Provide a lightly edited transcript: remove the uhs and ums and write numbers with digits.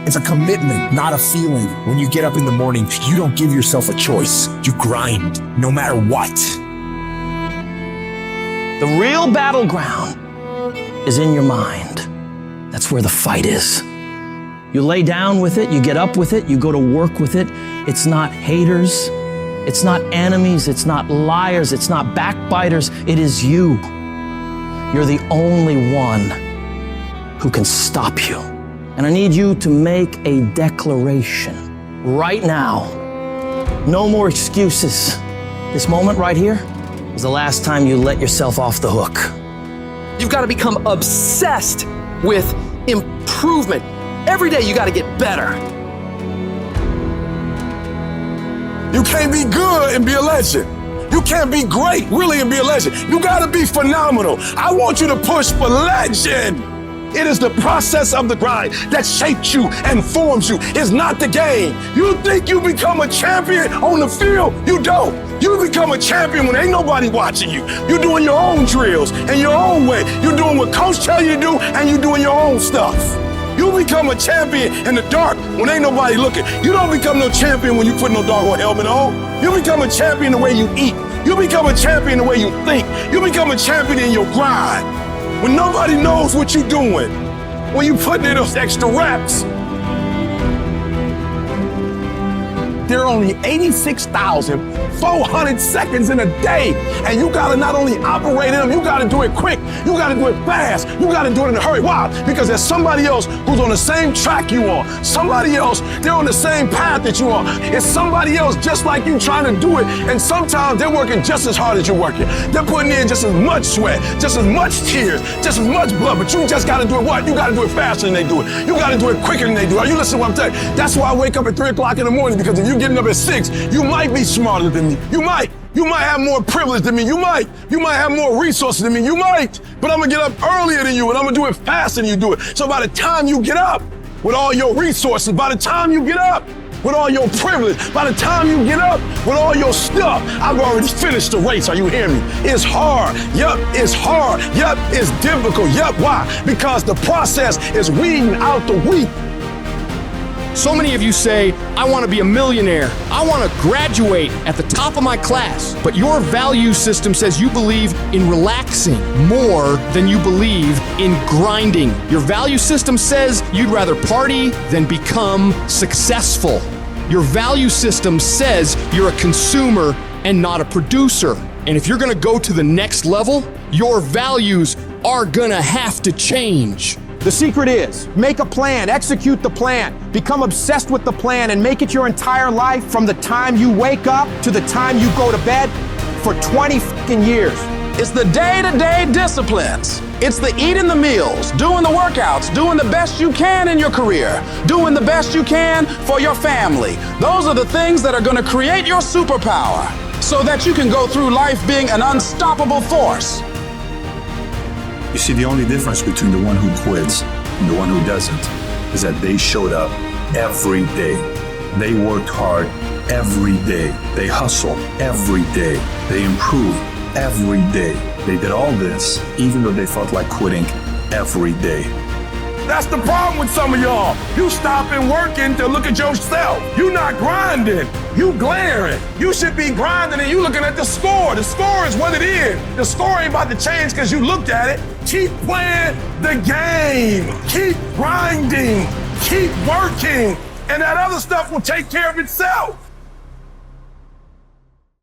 It's a commitment, not a feeling. When you get up in the morning, you don't give yourself a choice. You grind, no matter what. The real battleground is in your mind. That's where the fight is. You lay down with it, you get up with it, you go to work with it. It's not haters, it's not enemies, it's not liars, it's not backbiters, it is you. You're the only one who can stop you. And I need you to make a declaration right now. No more excuses. This moment right here was the last time you let yourself off the hook. You've got to become obsessed with improvement. Every day you got to get better. You can't be good and be a legend. You can't be great, really, and be a legend. You gotta be phenomenal. I want you to push for legend. It is the process of the grind that shapes you and forms you. It's not the game. You think you become a champion on the field? You don't. You become a champion when ain't nobody watching you. You're doing your own drills in your own way. You're doing what coach tell you to do, and you're doing your own stuff. You become a champion in the dark when ain't nobody looking. You don't become no champion when you put no doggone helmet on. You become a champion the way you eat. You become a champion the way you think. You become a champion in your grind. When nobody knows what you're doing, when you put in those extra reps. There are only 86,400 seconds in a day. And you gotta not only operate in them, you gotta do it quick. You gotta do it fast. You gotta do it in a hurry. Why? Because there's somebody else who's on the same track you are. Somebody else, they're on the same path that you are. It's somebody else just like you trying to do it. And sometimes they're working just as hard as you're working. They're putting in just as much sweat, just as much tears, just as much blood. But you just gotta do it what? You gotta do it faster than they do it. You gotta do it quicker than they do it. Are you listening to what I'm telling you? That's why I wake up at 3 o'clock in the morning, because if you're getting up at 6, you might be smarter than me. You might have more privilege than me. You might have more resources than me. You might. But I'm gonna get up earlier than you, and I'm gonna do it faster than you do it. So by the time you get up with all your resources, by the time you get up with all your privilege, by the time you get up with all your stuff, I've already finished the race. Are you hearing me? It's hard. Yup, it's hard. Yup, it's difficult. Yup, why? Because the process is weeding out the wheat. So many of you say, I want to be a millionaire. I want to graduate at the top of my class. But your value system says you believe in relaxing more than you believe in grinding. Your value system says you'd rather party than become successful. Your value system says you're a consumer and not a producer. And if you're going to go to the next level, your values are going to have to change. The secret is, make a plan, execute the plan, become obsessed with the plan, and make it your entire life from the time you wake up to the time you go to bed for 20 fucking years. It's the day-to-day disciplines. It's the eating the meals, doing the workouts, doing the best you can in your career, doing the best you can for your family. Those are the things that are going to create your superpower so that you can go through life being an unstoppable force. You see, the only difference between the one who quits and the one who doesn't is that they showed up every day. They worked hard every day. They hustled every day. They improved every day. They did all this even though they felt like quitting every day. That's the problem with some of y'all. You stopping working to look at yourself. You not grinding. You glaring. You should be grinding and you looking at the score. The score is what it is. The score ain't about to change because you looked at it. Keep playing the game. Keep grinding. Keep working. And that other stuff will take care of itself.